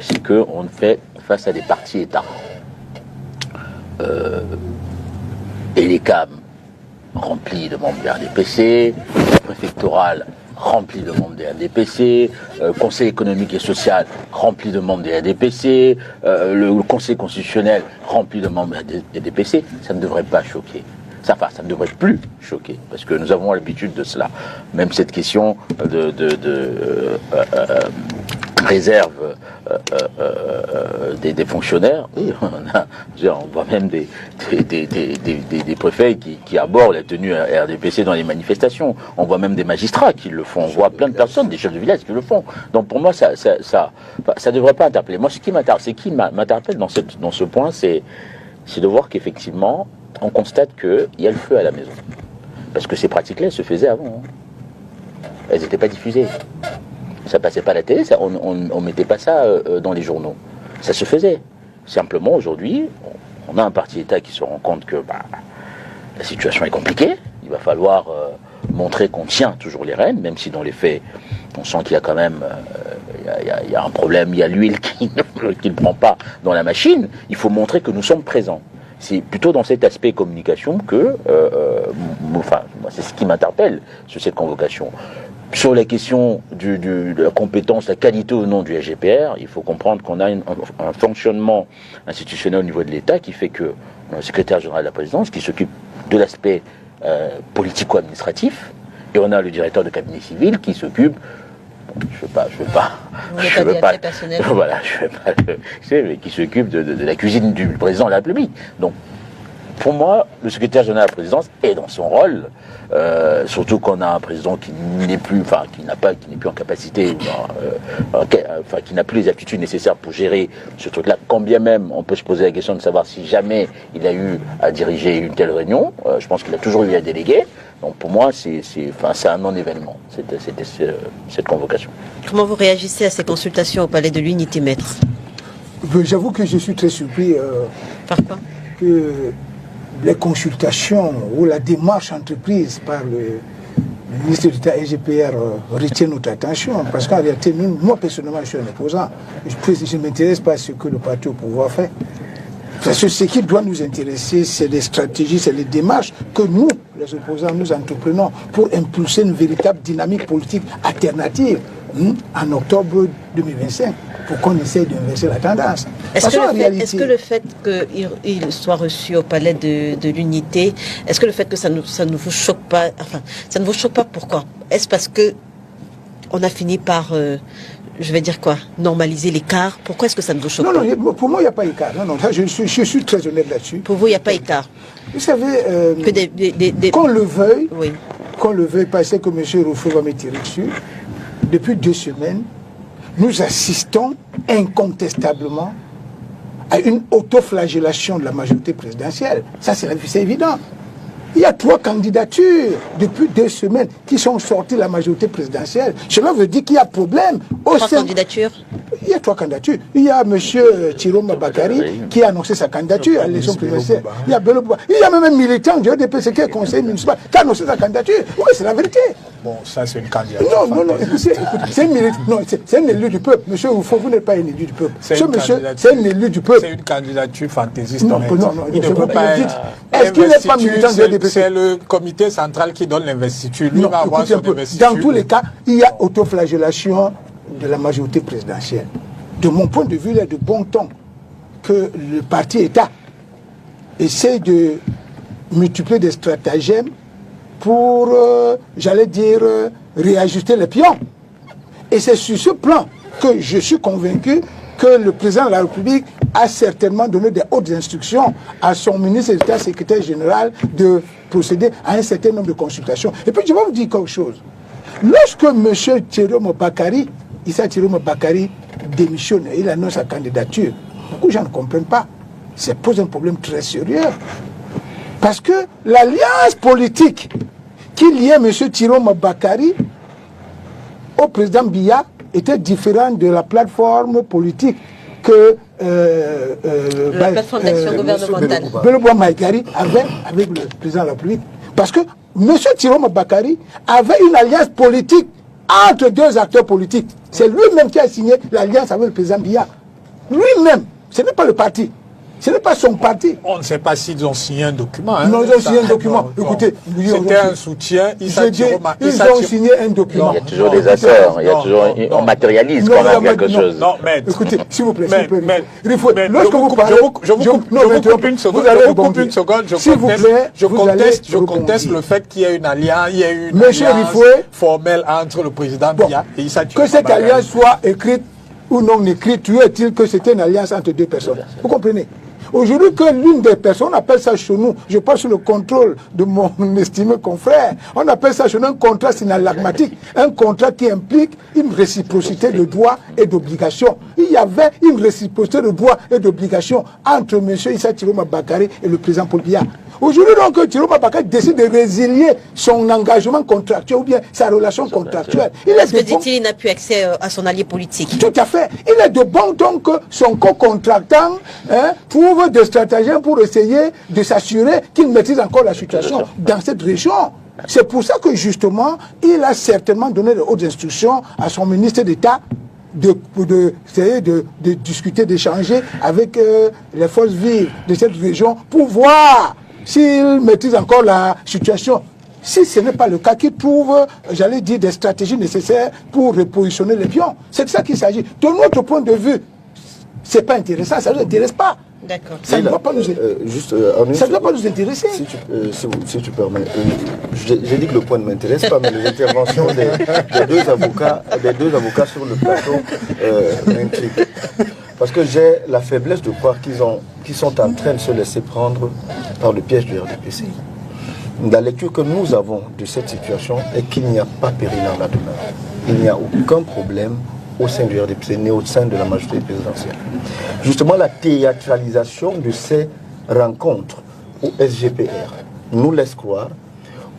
c'est qu'on fait face à des partis États. Et les CAM remplis de membres des RDPC, la préfectorale rempli de membres des RDPC, Conseil économique et social rempli de membres des RDPC, le Conseil constitutionnel rempli de membres des RDPC, ça ne devrait pas choquer. Ça ne devrait plus choquer, parce que nous avons l'habitude de cela. Même cette question de réserve des fonctionnaires, oui, on voit même des préfets qui abordent la tenue RDPC dans les manifestations. On voit même des magistrats qui le font. On voit plein de personnes, des chefs de village qui le font. Donc pour moi, ça devrait pas interpeller. Moi, ce qui m'interpelle dans ce point, c'est de voir qu'effectivement, on constate qu'il y a le feu à la maison. Parce que ces pratiques-là, elles se faisaient avant. Elles n'étaient pas diffusées. Ça passait pas à la télé, on mettait pas ça dans les journaux. Ça se faisait. Simplement, aujourd'hui, on a un parti État qui se rend compte que la situation est compliquée. Il va falloir montrer qu'on tient toujours les rênes, même si dans les faits, on sent qu'il y a quand même il y a un problème, il y a l'huile qui ne prend pas dans la machine. Il faut montrer que nous sommes présents. C'est plutôt dans cet aspect communication que, c'est ce qui m'interpelle sur cette convocation. Sur la question de la compétence, la qualité ou non du SGPR, il faut comprendre qu'on a un fonctionnement institutionnel au niveau de l'État qui fait que on a le secrétaire général de la présidence qui s'occupe de l'aspect politico-administratif et on a le directeur de cabinet civil qui s'occupe qui s'occupe de la cuisine du président de la République. Donc, pour moi, le secrétaire général de la présidence est dans son rôle, surtout qu'on a un président qui n'est plus en capacité, qui n'a plus les aptitudes nécessaires pour gérer ce truc-là. Quand bien même, on peut se poser la question de savoir si jamais il a eu à diriger une telle réunion. Je pense qu'il a toujours eu à déléguer. Donc pour moi, c'est un non-événement, cette convocation. Comment vous réagissez à ces consultations au Palais de l'Unité, maître? J'avoue que je suis très surpris par quoi que les consultations ou la démarche entreprise par le ministre d'État SGPR retient notre attention. Parce qu'en réalité, moi personnellement, je suis un opposant. Je ne m'intéresse pas à ce que le parti au pouvoir fait. Parce que ce qui doit nous intéresser, c'est les stratégies, c'est les démarches que nous, les opposants, nous entreprenons pour impulser une véritable dynamique politique alternative en octobre 2025, pour qu'on essaye d'inverser la tendance. Est-ce que le fait qu'il soit reçu au Palais de l'Unité, est-ce que le fait que ça ne vous choque pas, ça ne vous choque pas, pourquoi? Est-ce parce que on a fini par... normaliser l'écart? Pourquoi est-ce que ça ne vous choque pas? Non, pour moi, il n'y a pas d'écart. Non, je suis très honnête là-dessus. Pour vous, il n'y a pas d'écart? Vous savez, qu'on le veuille, parce que M. Rufo va me tirer dessus, depuis 2 semaines, nous assistons incontestablement à une autoflagellation de la majorité présidentielle. Ça, c'est évident. Il y a 3 candidatures depuis 2 semaines qui sont sorties de la majorité présidentielle. Cela veut dire qu'il y a problème. 3 candidatures? Il y a 3 candidatures. Il y a M. Thieroma Bakary qui a annoncé sa candidature à l'élection présidentielle. Il y a Bello Bouba. Il y a même un militant du RDPC qui est conseiller municipal qui a annoncé sa candidature. Oui, c'est la vérité. Bon, ça c'est une candidature. Non, c'est un militant. Non, c'est un élu du peuple. Monsieur Oufo, vous n'êtes pas un élu du peuple. C'est un élu du peuple. C'est une candidature fantaisiste. Non, il ne peut pas être. Est-ce qu'il n'est pas militant du RDPC? C'est le comité central qui donne l'investiture. Lui va avoir son investiture. Dans tous les cas, il y a autoflagellation de la majorité présidentielle. De mon point de vue, il est de bon ton que le parti État essaie de multiplier des stratagèmes pour, réajuster les pions. Et c'est sur ce plan que je suis convaincu que le président de la République a certainement donné des hautes instructions à son ministre d'État, secrétaire général, de procéder à un certain nombre de consultations. Et puis je vais vous dire quelque chose. Lorsque M. Thieroma Bakary, Issa Thieroma Bakary démissionne et il annonce sa candidature, beaucoup de gens ne comprennent pas. Ça pose un problème très sérieux. Parce que l'alliance politique qui liait M. Thieroma Bakary au président Biya était différente de la plateforme politique que la plateforme d'action gouvernementale Bello Bouba Maïgari avait avec le président de la République. Parce que M. Thieroma Bakary avait une alliance politique entre 2 acteurs politiques. C'est lui-même qui a signé l'alliance avec le président Biya. lui-même, ce n'est pas le parti. Ce n'est pas son parti. On ne sait pas s'ils ont signé un document. Hein, non, ils ont signé un document. Écoutez, c'était un soutien. Ils ont signé un document. Il y a toujours des accords. On matérialise quand même quelque chose. Non, mais écoutez, s'il vous plaît, lorsque vous parlez, je vous coupe une seconde. Je conteste le fait qu'il y ait une alliance, formelle entre le président Biya et Issa Tiroma. Que cette alliance soit écrite ou non écrite, toujours est-il que c'était une alliance entre deux personnes. Vous comprenez? Aujourd'hui, que l'une des personnes, on appelle ça chez nous, je parle sous le contrôle de mon estimé confrère, on appelle ça chez nous un contrat synalagmatique, un contrat qui implique une réciprocité de droits et d'obligations. Il y avait une réciprocité de droits et d'obligations entre M. Issa Tiroma Bakary et le président Paul Biya. Aujourd'hui, donc, Tiroma Bakary décide de résilier son engagement contractuel ou bien sa relation contractuelle. Parce que dit-il, il n'a plus accès à son allié politique. Tout à fait. Il est de bon ton que son co-contractant trouve des stratagèmes pour essayer de s'assurer qu'il maîtrise encore la situation dans cette région. C'est pour ça que, justement, il a certainement donné de hautes instructions à son ministre d'État de discuter, d'échanger avec les forces vives de cette région pour voir s'il maîtrise encore la situation. Si ce n'est pas le cas, qu'il trouve, j'allais dire, des stratégies nécessaires pour repositionner les pions. C'est de ça qu'il s'agit. De notre point de vue, c'est pas intéressant, ça ne nous intéresse pas. D'accord. Ça ne va pas nous ça ne doit pas nous intéresser. Si tu permets, j'ai dit que le point ne m'intéresse pas, mais les interventions des deux avocats sur le plateau m'intriguent. Parce que j'ai la faiblesse de croire qu'ils sont en train de se laisser prendre par le piège du RDPC. La lecture que nous avons de cette situation est qu'il n'y a pas péril en la demeure. Il n'y a aucun problème au sein du RDPC, ni au sein de la majorité présidentielle. Justement, la théâtralisation de ces rencontres au SGPR nous laisse croire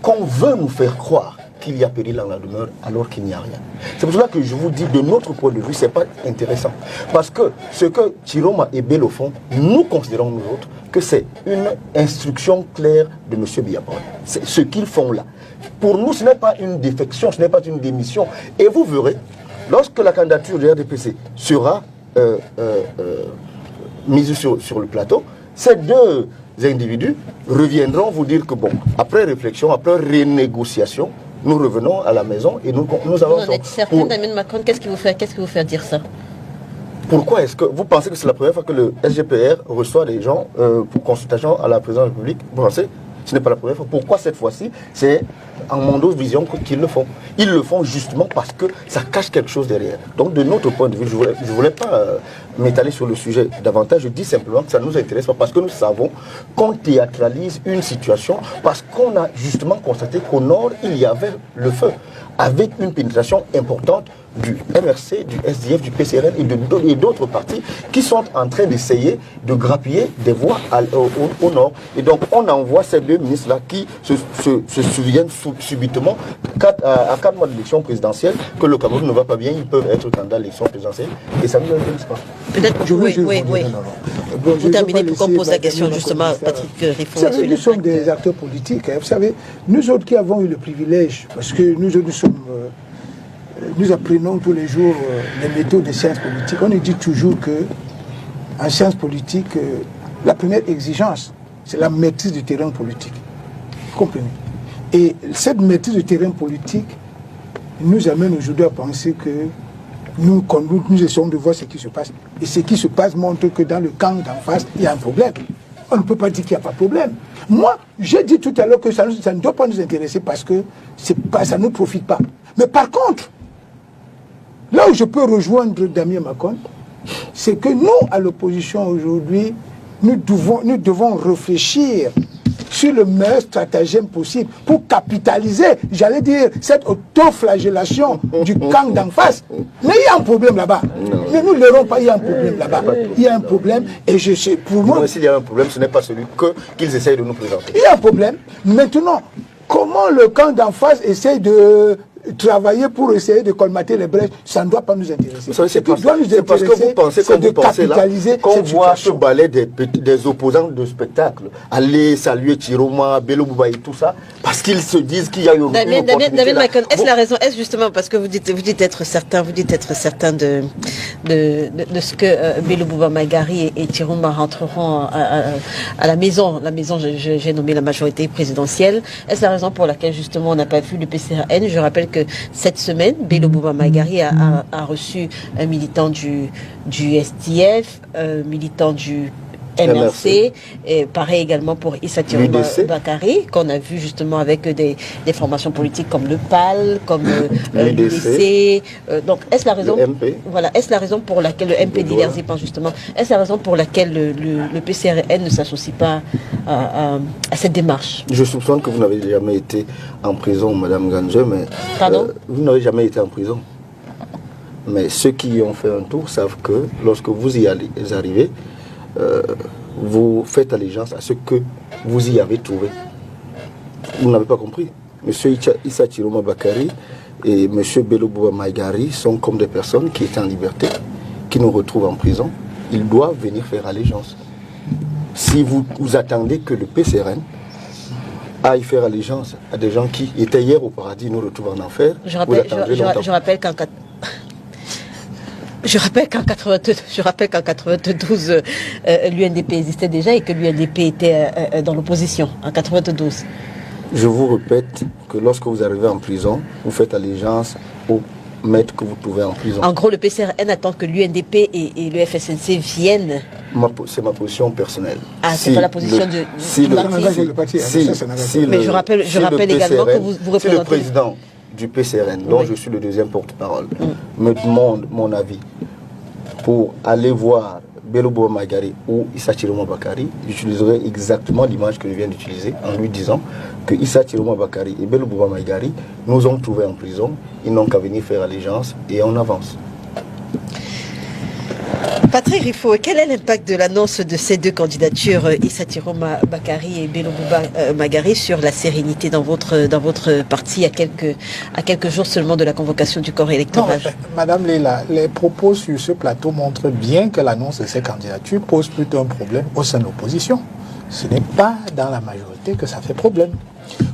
qu'on veut nous faire croire qu'il y a péril en la demeure alors qu'il n'y a rien. C'est pour cela que je vous dis, de notre point de vue, ce n'est pas intéressant. Parce que ce que Tiroma et Bello font, nous considérons, nous autres, que c'est une instruction claire de M. Biya. C'est ce qu'ils font là. Pour nous, ce n'est pas une défection, ce n'est pas une démission. Et vous verrez, lorsque la candidature du RDPC sera mise sur le plateau, ces deux individus reviendront vous dire que, bon, après réflexion, après renégociation, nous revenons à la maison et nous allons... Vous en êtes certain, Damien Macron, qu'est-ce qui vous fait dire ça? Pourquoi est-ce que vous pensez que c'est la première fois que le SGPR reçoit des gens pour consultation à la présidence de la République? Vous pensez? Ce n'est pas la première fois. Pourquoi cette fois-ci? C'est en Mondo Vision qu'ils le font. Ils le font justement parce que ça cache quelque chose derrière. Donc de notre point de vue, je ne voulais pas m'étaler sur le sujet davantage. Je dis simplement que ça ne nous intéresse pas parce que nous savons qu'on théâtralise une situation parce qu'on a justement constaté qu'au nord, il y avait le feu avec une pénétration importante du MRC, du SDF, du PCRN et d'autres partis qui sont en train d'essayer de grappiller des voix au nord. Et donc on envoie ces deux ministres-là qui se souviennent subitement à 4 mois d'élection présidentielle que le Cameroun ne va pas bien, ils peuvent être candidats à l'élection présidentielle et ça ne nous intéresse pas. Peut-être, oui. Vous terminez pour qu'on pose la question justement à Patrick Riffon. Vous savez, nous sommes des acteurs politiques. Hein. Vous savez, nous autres qui avons eu le privilège, parce que nous autres nous apprenons tous les jours les méthodes des sciences politiques. On nous dit toujours que en sciences politiques, la première exigence, c'est la maîtrise du terrain politique. Vous comprenez? Et cette maîtrise du terrain politique nous amène aujourd'hui à penser que nous essayons de voir ce qui se passe. Et ce qui se passe montre que dans le camp d'en face, il y a un problème. On ne peut pas dire qu'il n'y a pas de problème. Moi, j'ai dit tout à l'heure que ça ne doit pas nous intéresser parce que ça ne nous profite pas. Mais par contre, là où je peux rejoindre Damien Macron, c'est que nous, à l'opposition aujourd'hui, nous devons réfléchir sur le meilleur stratagème possible pour capitaliser, j'allais dire, cette autoflagellation du camp d'en face. Mais il y a un problème là-bas. Ne nous leurrons pas, il y a un problème là-bas. Il y a un problème et je sais, pour moi... S'il y a un problème, ce n'est pas celui qu'ils essayent de nous présenter. Il y a un problème. Maintenant, comment le camp d'en face essaie de travailler pour essayer de colmater les brèches, ça ne doit pas nous intéresser. C'est parce que vous pensez comme vous pensez là, qu'on voit ce balai des opposants de spectacle aller saluer Chiroma, Bello Bouba et tout ça, parce qu'ils se disent qu'il y a une opportunité. David Macon, est-ce la raison, est-ce justement parce que vous dites être certain de ce que Bello Bouba Maïgari et Chiroma rentreront à la maison, j'ai nommé la majorité présidentielle, est-ce la raison pour laquelle justement on n'a pas vu le PCRN? Je rappelle que cette semaine, Bello Bouba Maïgari a reçu un militant du STF, militant du MRC, et pareil également pour Issa Tiroma Bakari, qu'on a vu justement avec des formations politiques comme le PAL, comme l'UDC. Donc, est-ce la raison, est-ce la raison pour laquelle le MP d'Hilaire-Zipan justement, est-ce la raison pour laquelle le PCRN ne s'associe pas à cette démarche? Je soupçonne que vous n'avez jamais été en prison, Madame Ganje, mais vous n'avez jamais été en prison. Mais ceux qui ont fait un tour savent que lorsque vous y arrivez, vous faites allégeance à ce que vous y avez trouvé. Vous n'avez pas compris. Monsieur Issa Tiroma Bakari et Monsieur Bello Bouba Maïgari sont comme des personnes qui étaient en liberté, qui nous retrouvent en prison. Ils doivent venir faire allégeance. Si vous attendez que le PCRN aille faire allégeance à des gens qui étaient hier au paradis, nous retrouvent en enfer, je rappelle qu'en 92, l'UNDP existait déjà et que l'UNDP était dans l'opposition, en 92. Je vous répète que lorsque vous arrivez en prison, vous faites allégeance au maître que vous trouvez en prison. En gros, le PCRN attend que l'UNDP et le FSNC viennent. C'est ma position personnelle. Ah, c'est pas la position du parti. Mais je rappelle également que vous représentez... Si le président du PCRN, dont je suis le deuxième porte-parole, me demande mon avis pour aller voir Bello Bouba Maïgari ou Issa Tiroma Bakari, j'utiliserai exactement l'image que je viens d'utiliser en lui disant que Issa Tiroma Bakari et Bello Bouba Maïgari nous ont trouvés en prison, ils n'ont qu'à venir faire allégeance et on avance. Patrick Rifo, quel est l'impact de l'annonce de ces deux candidatures, Issa Tiroma Bakari et Bello Bouba Maïgari, sur la sérénité dans votre parti à quelques jours seulement de la convocation du corps électoral? Madame Léla, les propos sur ce plateau montrent bien que l'annonce de ces candidatures pose plutôt un problème au sein de l'opposition. Ce n'est pas dans la majorité que ça fait problème.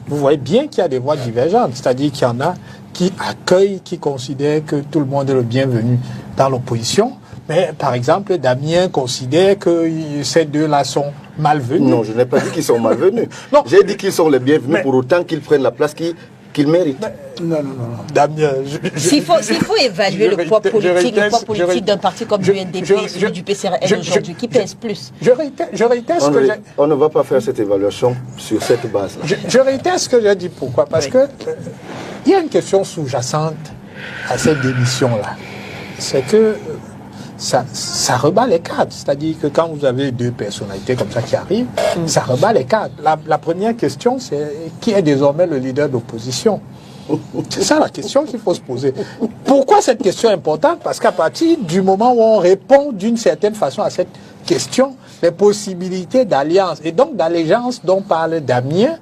Vous voyez bien qu'il y a des voix divergentes, c'est-à-dire qu'il y en a qui accueillent, qui considèrent que tout le monde est le bienvenu dans l'opposition. Mais par exemple, Damien considère que ces deux-là sont malvenus. Non, je n'ai pas dit qu'ils sont malvenus. J'ai dit qu'ils sont les bienvenus pour autant qu'ils prennent la place qu'ils méritent. Non. Damien, s'il faut évaluer le poids politique d'un parti comme l'UNDP et celui du PCRN aujourd'hui, qui pèse plus? Je réitère ce que j'ai... On ne va pas faire cette évaluation sur cette base-là. Je réitère ce que j'ai dit. Pourquoi? Parce que il y a une question sous-jacente à cette démission-là. C'est que ça rebat les cadres. C'est-à-dire que quand vous avez deux personnalités comme ça qui arrivent, ça rebat les cadres. La première question, c'est qui est désormais le leader d'opposition? C'est ça la question qu'il faut se poser. Pourquoi cette question est importante? Parce qu'à partir du moment où on répond d'une certaine façon à cette question, les possibilités d'alliance et donc d'allégeance dont parle Damien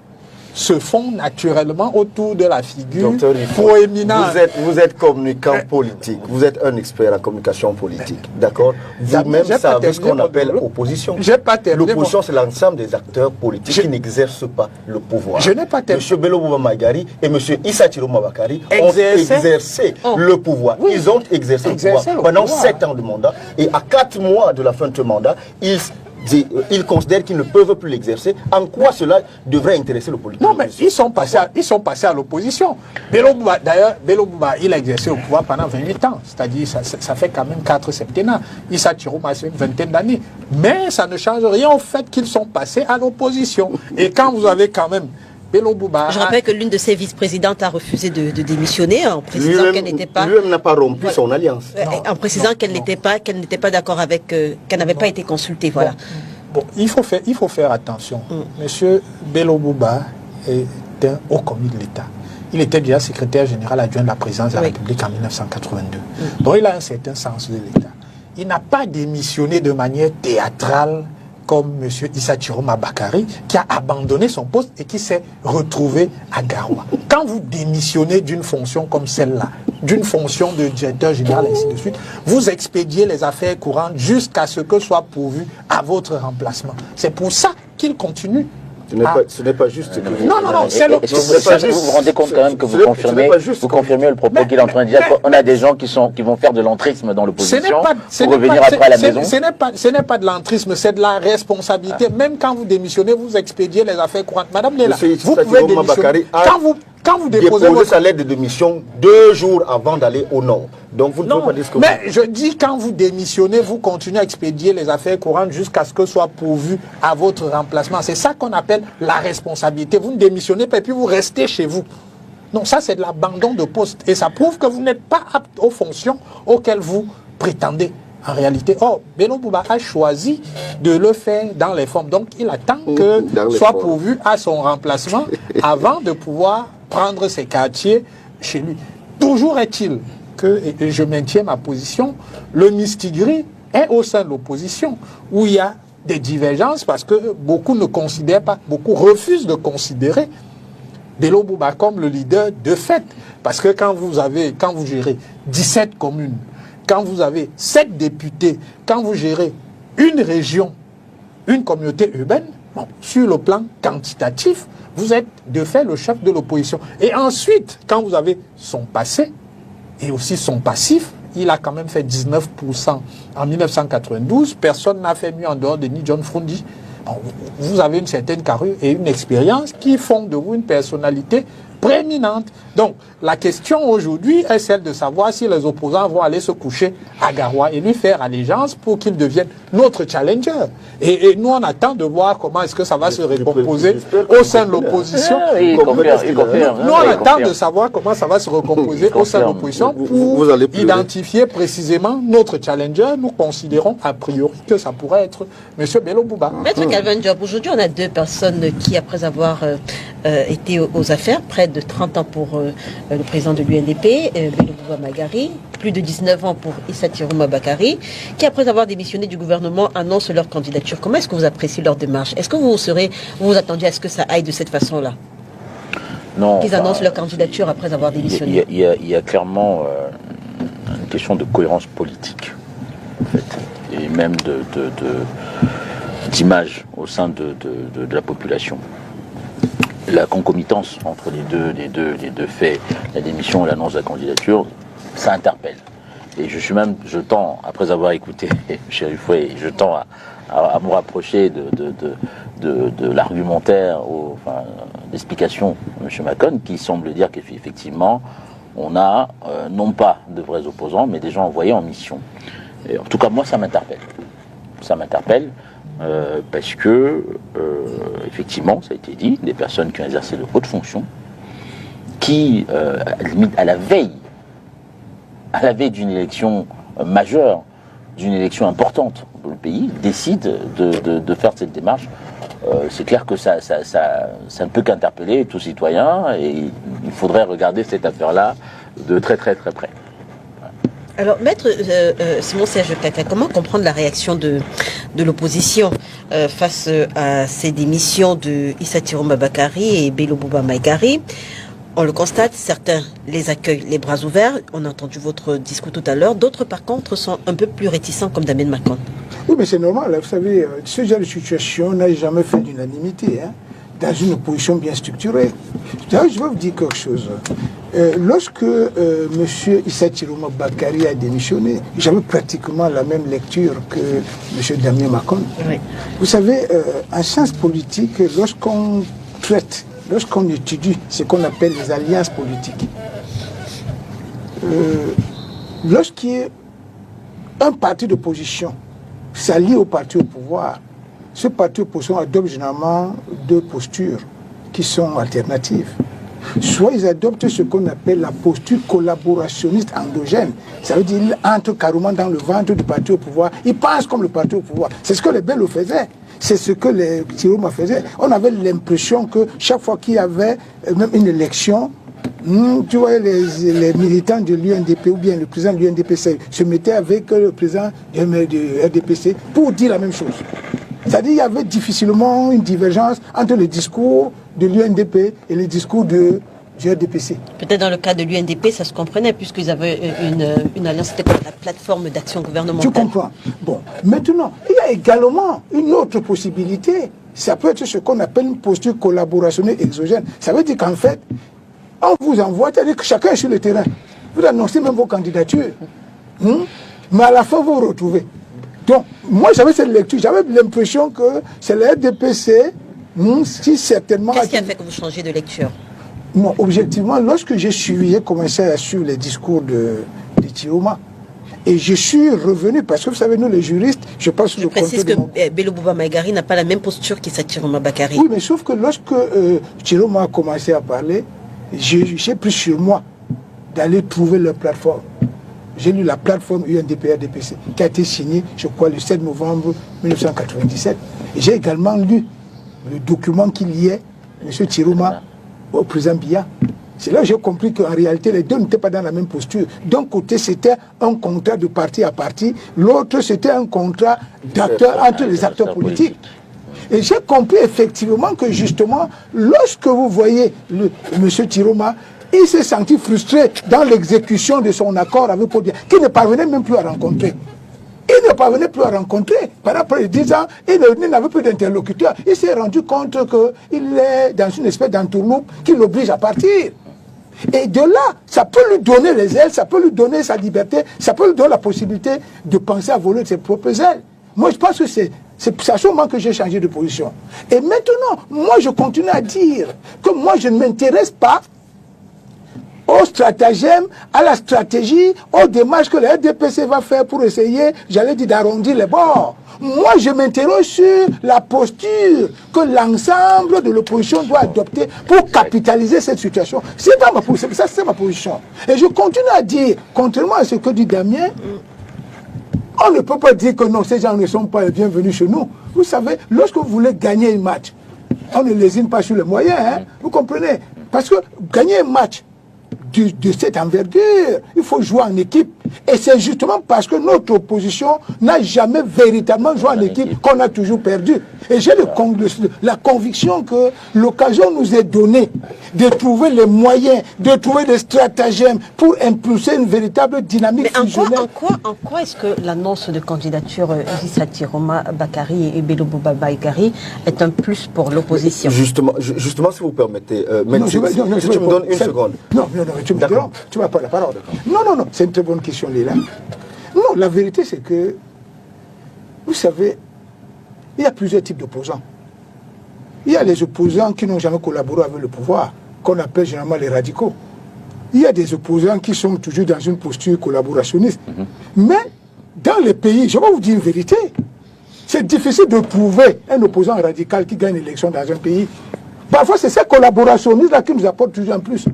se font naturellement autour de la figure proéminente. Vous êtes communicant politique, vous êtes un expert en communication politique, d'accord? Vous-même savez ce qu'on appelle opposition. L'opposition, c'est l'ensemble des acteurs politiques qui n'exercent pas le pouvoir. Je n'ai pas terminé. M. Bello Bouba Maïgari et M. Issa Tiroma Bakari ont exercé le pouvoir. Oui. Ils ont exercé le pouvoir pendant 7 ans de mandat et à 4 mois de la fin de ce mandat, ils considèrent qu'ils ne peuvent plus l'exercer. En quoi cela devrait intéresser le politique? Non, mais ils sont passés à l'opposition. D'ailleurs, Bello Bouba, il a exercé le pouvoir pendant 28 ans. C'est-à-dire, ça fait quand même 4 septennats. Issa Tiroma, c'est une vingtaine d'années. Mais ça ne change rien au fait qu'ils sont passés à l'opposition. Et quand vous avez quand même Bello Bouba... Je rappelle que l'une de ses vice-présidentes a refusé de démissionner en précisant qu'elle n'était pas... Lui-même n'a pas rompu son alliance. En précisant qu'elle n'était pas d'accord avec... qu'elle n'avait pas été consultée, voilà. Bon, il faut faire attention. Monsieur Bello Bouba est un haut commis de l'État. Il était déjà secrétaire général adjoint de la présidence de la République en 1982. Donc il a un certain sens de l'État. Il n'a pas démissionné de manière théâtrale comme M. Issa Chiroma Bakary, qui a abandonné son poste et qui s'est retrouvé à Garoua. Quand vous démissionnez d'une fonction comme celle-là, d'une fonction de directeur général, et ainsi de suite, vous expédiez les affaires courantes jusqu'à ce que soit pourvu à votre remplacement. C'est pour ça qu'il continue. Ce n'est pas juste. Non, c'est le... Vous vous rendez compte quand même que vous confirmez le propos qu'il est en train de dire. On a des gens qui vont faire de l'entrisme dans l'opposition pour revenir après à la maison. Ce n'est pas de l'entrisme, c'est de la responsabilité. Même quand vous démissionnez, vous expédiez les affaires courantes. Madame Léla, vous pouvez démissionner. Quand vous déposez sa lettre de démission 2 jours avant d'aller au Nord. Donc vous ne pouvez pas dire ce que mais je dis, quand vous démissionnez, vous continuez à expédier les affaires courantes jusqu'à ce que soit pourvu à votre remplacement. C'est ça qu'on appelle la responsabilité. Vous ne démissionnez pas et puis vous restez chez vous. Non, ça c'est de l'abandon de poste. Et ça prouve que vous n'êtes pas apte aux fonctions auxquelles vous prétendez. En réalité, Bello Bouba a choisi de le faire dans les formes. Donc il attend que soit pourvu à son remplacement avant de pouvoir prendre ses quartiers chez lui. Toujours est-il que, et je maintiens ma position, le mistigri est au sein de l'opposition, où il y a des divergences parce que beaucoup ne considèrent pas, beaucoup refusent de considérer Bello Bouba comme le leader de fait. Parce que quand vous gérez 17 communes, quand vous avez 7 députés, quand vous gérez une région, une communauté urbaine, sur le plan quantitatif, vous êtes de fait le chef de l'opposition. Et ensuite, quand vous avez son passé et aussi son passif, il a quand même fait 19% en 1992. Personne n'a fait mieux en dehors de ni John Frundi. Vous avez une certaine carrure et une expérience qui font de vous une personnalité prééminente. Donc, la question aujourd'hui est celle de savoir si les opposants vont aller se coucher à Garoua et lui faire allégeance pour qu'il devienne notre challenger. Et nous, on attend de voir comment est-ce que ça va se recomposer au sein de l'opposition. Nous, on attend de savoir comment ça va se recomposer au sein de l'opposition pour identifier précisément notre challenger. Nous considérons a priori que ça pourrait être M. Bello Bouba. Maître Calvin Diop, aujourd'hui, on a 2 personnes qui, après avoir été aux affaires, près de 30 ans pour le président de l'UNDP, Bello Bouba Magari, plus de 19 ans pour Issa Chiroma Bakary, qui, après avoir démissionné du gouvernement, annoncent leur candidature. Comment est-ce que vous appréciez leur démarche? Est-ce que vous vous attendiez à ce que ça aille de cette façon-là? Non. Qu'ils annoncent leur candidature après avoir démissionné. Il y a clairement une question de cohérence politique, en fait, et même d'image au sein de la population. La concomitance entre les deux faits, la démission et l'annonce de la candidature, ça interpelle. Et je tends, après avoir écouté Chéri Fouet, je tends à me rapprocher de l'argumentaire, l'explication de M. Macon, qui semble dire qu'effectivement, on a non pas de vrais opposants, mais des gens envoyés en mission. Et en tout cas, moi, ça m'interpelle. Ça m'interpelle. Parce que, effectivement, ça a été dit, des personnes qui ont exercé de hautes fonctions, qui, à la veille d'une élection majeure, d'une élection importante pour le pays, décident de faire cette démarche. C'est clair que ça ne peut qu'interpeller tout citoyen, et il faudrait regarder cette affaire-là de très très très près. Alors, Maître Simon-Serge Kaka, comment comprendre la réaction de l'opposition face à ces démissions de Issa Chiroma Bakary et Bello Bouba Magari? On le constate, certains les accueillent les bras ouverts. On a entendu votre discours tout à l'heure. D'autres, par contre, sont un peu plus réticents, comme Damien Macon. Oui, mais c'est normal. Vous savez, ce genre de situation n'a jamais fait d'unanimité, dans une opposition bien structurée. D'ailleurs, je vais vous dire quelque chose. Lorsque M. Issa Chiroma Bakary a démissionné, j'avais pratiquement la même lecture que M. Damien Macon. Oui. Vous savez, en sciences politiques, lorsqu'on traite, lorsqu'on étudie ce qu'on appelle les alliances politiques, lorsqu'il y a un parti d'opposition s'allie au parti au pouvoir, ce parti opposition adopte généralement 2 postures qui sont alternatives. Soit ils adoptent ce qu'on appelle la posture collaborationniste endogène. Ça veut dire qu'ils entrent carrément dans le ventre du parti au pouvoir. Ils pensent comme le parti au pouvoir. C'est ce que les Bello faisaient. C'est ce que les Chiroma faisaient. On avait l'impression que chaque fois qu'il y avait même une élection, tu vois, les militants de l'UNDP ou bien le président de l'UNDP se mettaient avec le président du RDPC pour dire la même chose. C'est-à-dire qu'il y avait difficilement une divergence entre le discours de l'UNDP et le discours du RDPC. Peut-être dans le cas de l'UNDP, ça se comprenait, puisqu'ils avaient une alliance, c'était comme la plateforme d'action gouvernementale. Tu comprends. Bon, maintenant, il y a également une autre possibilité. Ça peut être ce qu'on appelle une posture collaborationnelle exogène. Ça veut dire qu'en fait, on vous envoie, c'est-à-dire que chacun est sur le terrain. Vous annoncez même vos candidatures. Mais à la fin, vous vous retrouvez. Donc, moi, j'avais cette lecture. J'avais l'impression que c'est le RDPC qui certainement... Qu'est-ce qui a fait que vous changez de lecture? Non, objectivement, lorsque j'ai commencé à suivre les discours de Tiroma, et je suis revenu, parce que vous savez, nous les juristes, je pense sur le précise que Bello Bouba Maïgari n'a pas la même posture qu'Issa Tiroma Bakary. Oui, mais sauf que lorsque Tiroma a commencé à parler, j'ai pris sur moi d'aller trouver leur plateforme. J'ai lu la plateforme UNDP-RDPC qui a été signée, je crois, le 7 novembre 1997. Et j'ai également lu le document qui liait M. Tiroma au président Biya. C'est là que j'ai compris qu'en réalité, les deux n'étaient pas dans la même posture. D'un côté, c'était un contrat de parti à parti. L'autre, c'était un contrat d'acteurs entre les acteurs politiques. Et j'ai compris effectivement que justement, lorsque vous voyez M. Tiroma, il s'est senti frustré dans l'exécution de son accord avec Podia, qu'il ne parvenait même plus à rencontrer. Il ne parvenait plus à rencontrer. Par après 10 ans, il n'avait plus d'interlocuteur. Il s'est rendu compte qu'il est dans une espèce d'entourloupe qui l'oblige à partir. Et de là, ça peut lui donner les ailes, ça peut lui donner sa liberté, ça peut lui donner la possibilité de penser à voler de ses propres ailes. Moi, je pense que c'est à ce moment que j'ai changé de position. Et maintenant, moi, je continue à dire que moi, je ne m'intéresse pas au stratagème, à la stratégie, aux démarches que le RDPC va faire pour essayer, j'allais dire, d'arrondir les bords. Moi, je m'interroge sur la posture que l'ensemble de l'opposition doit adopter pour capitaliser cette situation. C'est ma position. Ça, c'est ma position. Et je continue à dire, contrairement à ce que dit Damien, on ne peut pas dire que non, ces gens ne sont pas bienvenus chez nous. Vous savez, lorsque vous voulez gagner un match, on ne lésine pas sur les moyens, hein, vous comprenez? Parce que gagner un match de cette envergure, il faut jouer en équipe. Et c'est justement parce que notre opposition n'a jamais véritablement joué en équipe qu'on a toujours perdu. Et j'ai la conviction que l'occasion nous est donnée de trouver les moyens, de trouver des stratagèmes pour impulser une véritable dynamique fusionnelle. En quoi est-ce que l'annonce de candidature d'Issa Tiroma Bakary et Bello Bouba Maïgari est un plus pour l'opposition? Justement, si vous permettez, tu me donnes une seconde. Non, tu m'as pas la parole. Non, c'est une très bonne question, Léla. Non, la vérité, c'est que, vous savez, il y a plusieurs types d'opposants. Il y a les opposants qui n'ont jamais collaboré avec le pouvoir, qu'on appelle généralement les radicaux. Il y a des opposants qui sont toujours dans une posture collaborationniste. Mais, dans les pays, je vais vous dire une vérité, c'est difficile de trouver un opposant radical qui gagne l'élection dans un pays. Parfois, c'est ces collaborationnistes-là qui nous apportent toujours en plus.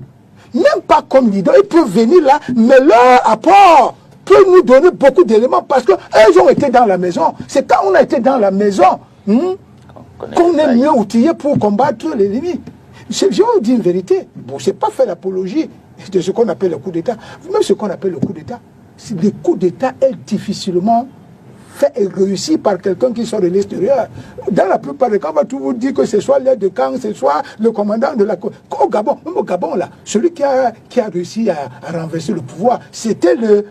Même pas comme leader, ils peuvent venir là, mais leur apport peut nous donner beaucoup d'éléments parce qu'ils ont été dans la maison. C'est quand on a été dans la maison qu'on est mieux outillé pour combattre l'ennemi. Je vais vous dire une vérité. Bon, je n'ai pas fait l'apologie de ce qu'on appelle le coup d'État. Même ce qu'on appelle le coup d'État, le coup d'État est difficilement fait et réussi par quelqu'un qui sort de l'extérieur. Dans la plupart des cas, on va tout vous dire que ce soit l'aide de camp, ce soit le commandant de la... Au Gabon, même au Gabon, là, celui qui a réussi à renverser le pouvoir, c'était le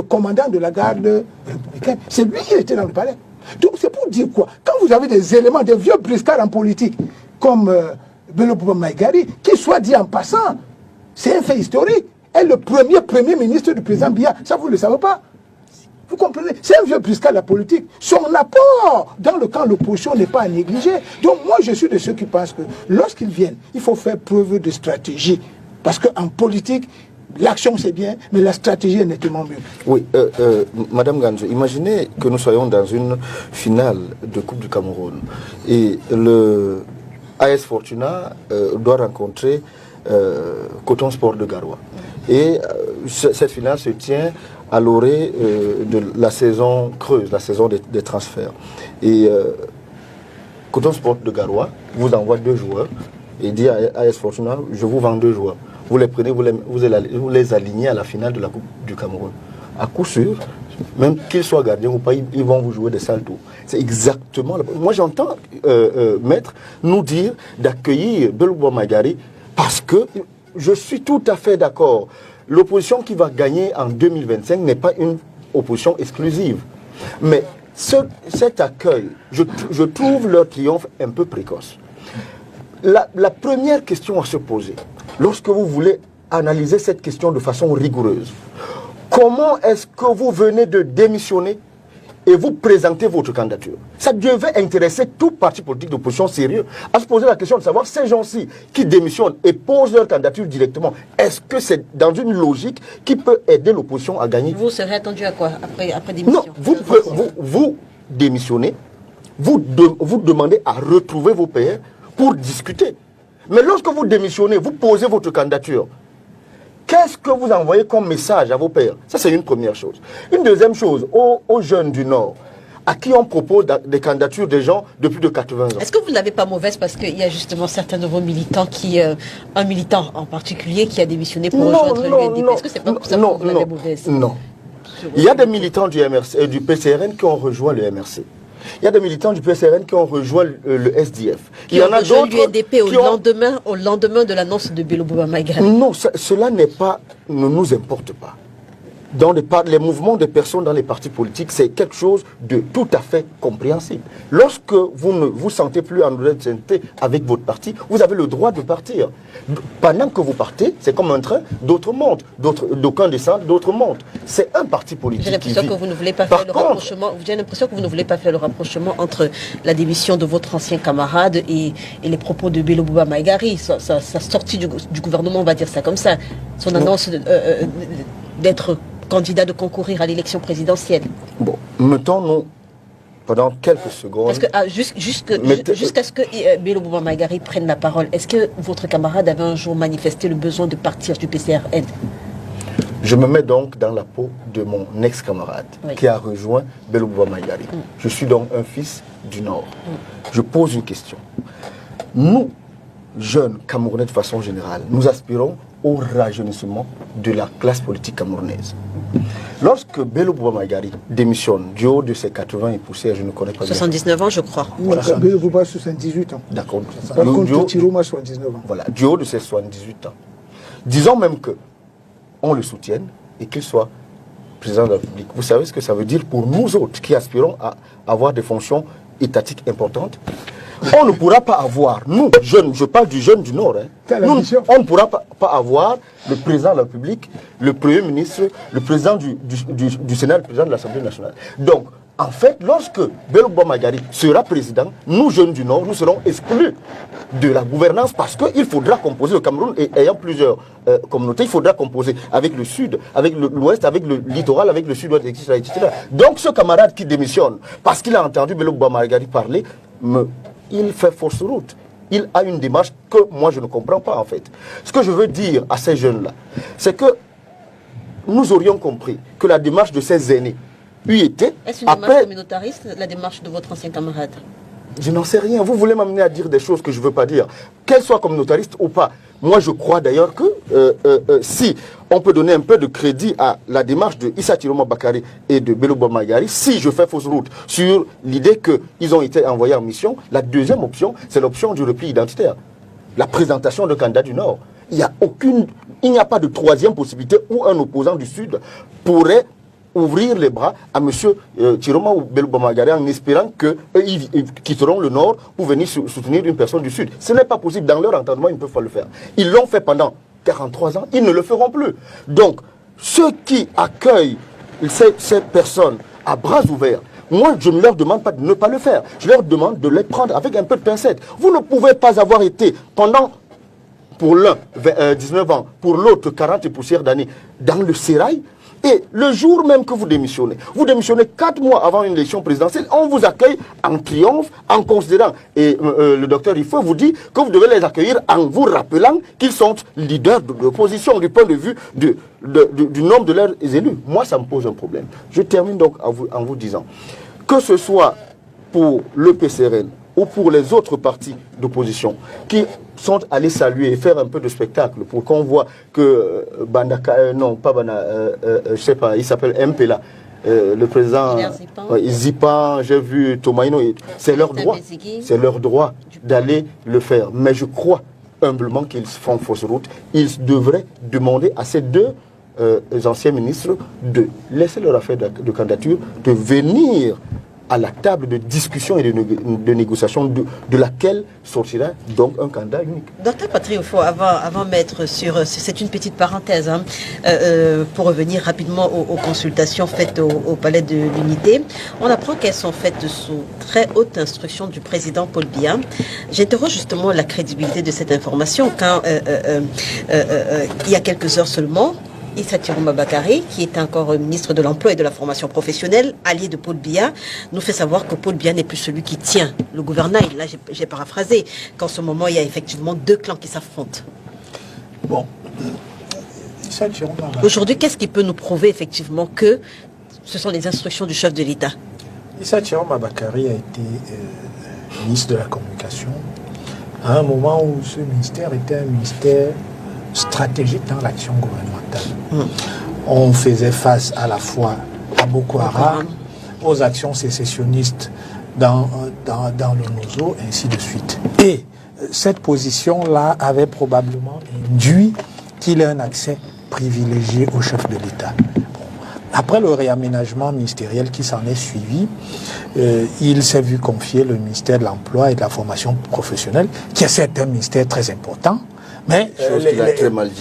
commandant de la garde républicaine. C'est lui qui était dans le palais. Donc c'est pour dire quoi? Quand vous avez des éléments, des vieux briscards en politique, comme Bello Bouba Maïgari, qui soit dit en passant, c'est un fait historique, est le premier ministre du président Biya. Ça, vous ne le savez pas? Vous comprenez? C'est un vieux briscard de la politique. Son apport dans le camp de l'opposition n'est pas à négliger. Donc moi, je suis de ceux qui pensent que lorsqu'ils viennent, il faut faire preuve de stratégie. Parce qu'en politique, l'action c'est bien, mais la stratégie est nettement mieux. Oui, Madame Ganzo, imaginez que nous soyons dans une finale de Coupe du Cameroun et le AS Fortuna doit rencontrer Coton Sport de Garoua. Et cette finale se tient à l'orée de la saison creuse, la saison des transferts. Et Coton Sport de Garoua vous envoie 2 joueurs et dit à AS Fortuna, je vous vends 2 joueurs. Vous les prenez, vous les alignez à la finale de la Coupe du Cameroun. À coup sûr, Même qu'ils soient gardiens ou pas, ils vont vous jouer des sales tours. C'est exactement... Moi, j'entends Maître nous dire d'accueillir Belou Magari parce que je suis tout à fait d'accord. L'opposition qui va gagner en 2025 n'est pas une opposition exclusive. Mais cet accueil, je trouve leur triomphe un peu précoce. La première question à se poser, lorsque vous voulez analyser cette question de façon rigoureuse, comment est-ce que vous venez de démissionner et vous présentez votre candidature? Ça devait intéresser tout parti politique d'opposition sérieux à se poser la question de savoir ces gens-ci qui démissionnent et posent leur candidature directement, est-ce que c'est dans une logique qui peut aider l'opposition à gagner? Vous serez attendu à quoi après démission? Non, vous démissionnez, vous demandez à retrouver vos pairs pour discuter. Mais lorsque vous démissionnez, vous posez votre candidature. Qu'est-ce que vous envoyez comme message à vos pairs? Ça, c'est une première chose. Une deuxième chose, aux jeunes du Nord, à qui on propose des candidatures des gens de plus de 80 ans. Est-ce que vous ne l'avez pas mauvaise parce qu'il y a justement certains de vos militants un militant en particulier qui a démissionné pour rejoindre l'UNDP? Est-ce que c'est pas pour ça que vous l'avez mauvaise? Non. Il y a des militants du MRC et du PCRN qui ont rejoint le MRC. Il y a des militants du PCRN qui ont rejoint le SDF. Il y en a d'autres l'UNDP au lendemain de l'annonce de Belou Magari. Non, cela ne nous importe pas. Dans les mouvements de personnes dans les partis politiques, c'est quelque chose de tout à fait compréhensible. Lorsque vous ne vous sentez plus en redevabilité avec votre parti, vous avez le droit de partir. Pendant que vous partez, c'est comme un train, d'autres montent, d'aucuns descendent, d'autres montent. C'est un parti politique. J'ai l'impression que vous ne voulez pas faire le rapprochement. J'ai l'impression que vous ne voulez pas faire le rapprochement entre la démission de votre ancien camarade et les propos de Belou Magari. Sa sortie du gouvernement, on va dire ça comme ça. Son annonce d'être candidat de concourir à l'élection présidentielle. Bon, mettons-nous pendant quelques secondes. Parce que jusqu'à ce que Belou Magari prenne la parole, est-ce que votre camarade avait un jour manifesté le besoin de partir du PCRN? Je me mets donc dans la peau de mon ex-camarade qui a rejoint Belou Magari. Je suis donc un fils du Nord. Je pose une question. Nous, jeunes Camerounais de façon générale, nous aspirons au rajeunissement de la classe politique camerounaise. Lorsque Belou Magari démissionne du haut de ses 80 et poussières, je ne connais pas 79 ans, je crois. Voilà, Belou Bouba 78 ans. D'accord. Par contre, Tiroma 79 ans. Voilà, du haut de ses 78 ans. Disons même que on le soutienne et qu'il soit président de la République. Vous savez ce que ça veut dire pour nous autres qui aspirons à avoir des fonctions étatiques importantes? On ne pourra pas avoir, nous, jeunes, je parle du jeune du Nord, on ne pourra pas avoir le président de la République, le Premier ministre, le président du Sénat, le président de l'Assemblée nationale. Donc, en fait, lorsque Belou Magari sera président, nous, jeunes du Nord, nous serons exclus de la gouvernance parce qu'il faudra composer le Cameroun et ayant plusieurs communautés, il faudra composer avec le Sud, avec l'Ouest, avec le littoral, avec le Sud-Ouest, etc., etc. Donc, ce camarade qui démissionne parce qu'il a entendu Belou Magari parler, il fait fausse route. Il a une démarche que moi je ne comprends pas en fait. Ce que je veux dire à ces jeunes-là, c'est que nous aurions compris que la démarche de ces aînés eût été... Est-ce une démarche communautariste, la démarche de votre ancien camarade? Je n'en sais rien. Vous voulez m'amener à dire des choses que je ne veux pas dire. Qu'elles soient communautaristes ou pas. Moi, je crois d'ailleurs que si on peut donner un peu de crédit à la démarche de Issa Tiroma Bakari et de Belou Magari, si je fais fausse route sur l'idée qu'ils ont été envoyés en mission, la deuxième option, c'est l'option du repli identitaire. La présentation de candidats du Nord. Il n'y a pas de troisième possibilité où un opposant du Sud pourrait ouvrir les bras à M. Tiroma ou Belou Magari en espérant qu'ils quitteront le Nord pour venir soutenir une personne du Sud. Ce n'est pas possible. Dans leur entendement, ils ne peuvent pas le faire. Ils l'ont fait pendant 43 ans. Ils ne le feront plus. Donc, ceux qui accueillent ces personnes à bras ouverts, moi, je ne leur demande pas de ne pas le faire. Je leur demande de les prendre avec un peu de pincette. Vous ne pouvez pas avoir été pendant, pour l'un, 19 ans, pour l'autre, 40 et poussières d'années, dans le sérail. Et le jour même que vous démissionnez 4 mois avant une élection présidentielle, on vous accueille en triomphe, en considérant, et le docteur Rifo vous dit que vous devez les accueillir en vous rappelant qu'ils sont leaders de l'opposition du point de vue du nombre de leurs élus. Moi, ça me pose un problème. Je termine donc en vous disant, que ce soit pour le PCRN ou pour les autres partis d'opposition qui sont allés saluer et faire un peu de spectacle pour qu'on voit que Bandaka, non pas Bana, je sais pas, il s'appelle MPLA, le président Zipan, j'ai vu Tomaino, c'est leur droit. C'est leur droit d'aller le faire. Mais je crois humblement qu'ils font fausse route. Ils devraient demander à ces deux anciens ministres de laisser leur affaire de candidature, de venir à la table de discussion et de négociation de laquelle sortira donc un candidat unique. Docteur Patrick, avant mettre sur... C'est une petite parenthèse, hein, pour revenir rapidement aux consultations faites au Palais de l'Unité. On apprend qu'elles sont faites sous très haute instruction du président Paul Biya. J'interroge justement la crédibilité de cette information quand, il y a quelques heures seulement, Issa Chiroma Bakary, qui est encore ministre de l'Emploi et de la Formation professionnelle, allié de Paul Biya, nous fait savoir que Paul Biya n'est plus celui qui tient le gouvernail. Là, j'ai paraphrasé, qu'en ce moment, il y a effectivement deux clans qui s'affrontent. Bon. Aujourd'hui, qu'est-ce qui peut nous prouver effectivement que ce sont les instructions du chef de l'État? Issa Chiroma Bakary a été ministre de la Communication à un moment où ce ministère était un ministère stratégique dans l'action gouvernementale. On faisait face à la fois à Boko Haram, aux actions sécessionnistes dans le Nozo, ainsi de suite. Et cette position-là avait probablement induit qu'il ait un accès privilégié au chef de l'État. Après le réaménagement ministériel qui s'en est suivi, il s'est vu confier le ministère de l'Emploi et de la Formation professionnelle, qui est certes un ministère très important, mais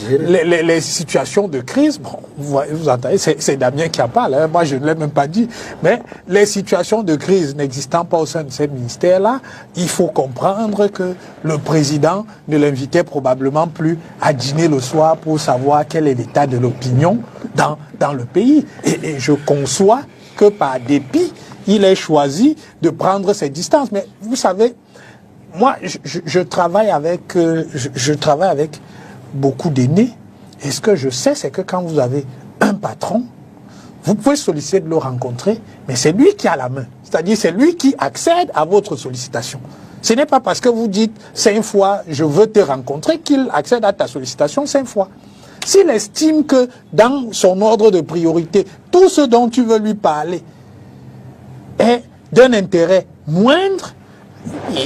les situations de crise, bon, vous entendez, c'est Damien qui en parle, hein, moi je ne l'ai même pas dit, mais les situations de crise n'existant pas au sein de ces ministères-là, il faut comprendre que le président ne l'invitait probablement plus à dîner le soir pour savoir quel est l'état de l'opinion dans le pays. Et je conçois que par dépit, il ait choisi de prendre ses distances. Mais vous savez, moi, je travaille avec beaucoup d'aînés. Et ce que je sais, c'est que quand vous avez un patron, vous pouvez solliciter de le rencontrer, mais c'est lui qui a la main. C'est-à-dire, c'est lui qui accède à votre sollicitation. Ce n'est pas parce que vous dites 5 fois « je veux te rencontrer » qu'il accède à ta sollicitation 5 fois. S'il estime que dans son ordre de priorité, tout ce dont tu veux lui parler est d'un intérêt moindre,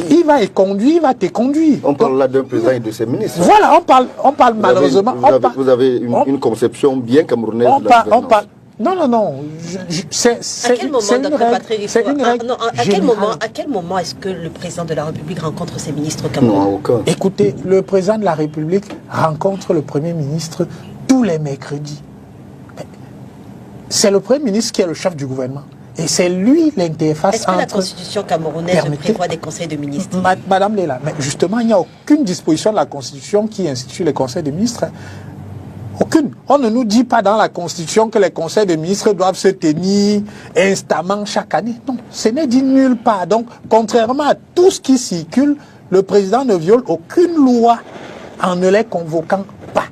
il va te conduire. On parle là d'un président et de ses ministres. Voilà, on parle malheureusement. Vous avez une conception bien camerounaise de la gouvernance. Non. À quel moment, Dr. Patrick, à quel moment est-ce que le président de la République rencontre ses ministres camerounais? Non, aucun. Écoutez, le président de la République rencontre le Premier ministre tous les mercredis. C'est le Premier ministre qui est le chef du gouvernement. Et c'est lui l'interface entre... Est-ce que la Constitution camerounaise prévoit des conseils de ministres? Madame Léla, mais justement, il n'y a aucune disposition de la Constitution qui institue les conseils de ministres. Aucune. On ne nous dit pas dans la Constitution que les conseils de ministres doivent se tenir instamment chaque année. Non, ce n'est dit nulle part. Donc, contrairement à tout ce qui circule, le président ne viole aucune loi en ne les convoquant pas.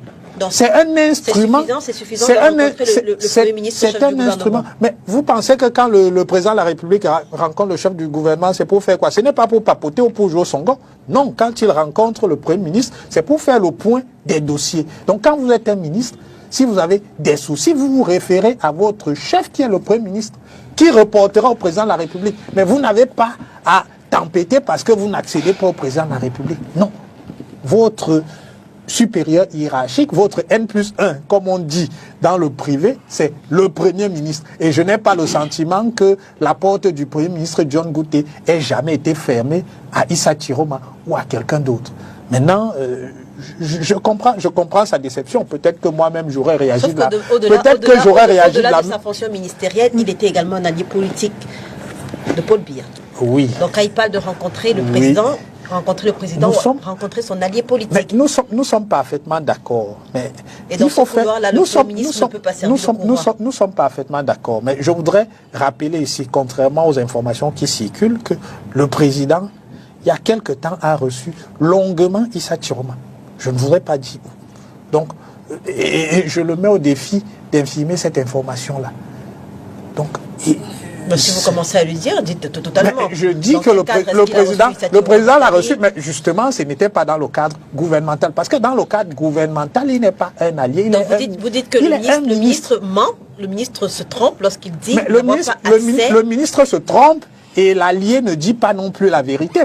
C'est un instrument. C'est suffisant de rencontrer le Premier ministre, le chef du gouvernement. Mais vous pensez que quand le président de la République rencontre le chef du gouvernement, c'est pour faire quoi? Ce n'est pas pour papoter ou pour jouer au songo. Non, quand il rencontre le Premier ministre, c'est pour faire le point des dossiers. Donc quand vous êtes un ministre, si vous avez des soucis, vous vous référez à votre chef qui est le Premier ministre, qui reportera au président de la République. Mais vous n'avez pas à tempêter parce que vous n'accédez pas au président de la République. Non. Votre supérieur hiérarchique, votre N+1, comme on dit dans le privé, c'est le Premier ministre. Et je n'ai pas le sentiment que la porte du Premier ministre John Goutté ait jamais été fermée à Issa Chiroma ou à quelqu'un d'autre. Maintenant, je comprends sa déception. Peut-être que moi-même j'aurais réagi de la... Peut-être que j'aurais réagi de la... Au-delà de sa fonction ministérielle, il était également un allié politique de Paul Biya. Oui. Donc quand il parle de rencontrer le président... Rencontrer le président, rencontrer son allié politique. Mais nous sommes parfaitement d'accord. Mais et dans ce couloir-là, le Premier ministre ne peut pas servir nous sommes parfaitement d'accord. Mais je voudrais rappeler ici, contrairement aux informations qui circulent, que le président, il y a quelque temps, a reçu longuement Issa Chiroma. Je ne voudrais pas dire où. Donc, et je le mets au défi d'infirmer cette information-là. Donc, Mais si vous commencez à lui dire, dites totalement. Mais je dis que le président l'a reçu, mais justement, ce n'était pas dans le cadre gouvernemental. Parce que dans le cadre gouvernemental, il n'est pas un allié. Donc vous dites que le ministre ment, le ministre se trompe lorsqu'il dit le ministre se trompe et l'allié ne dit pas non plus la vérité.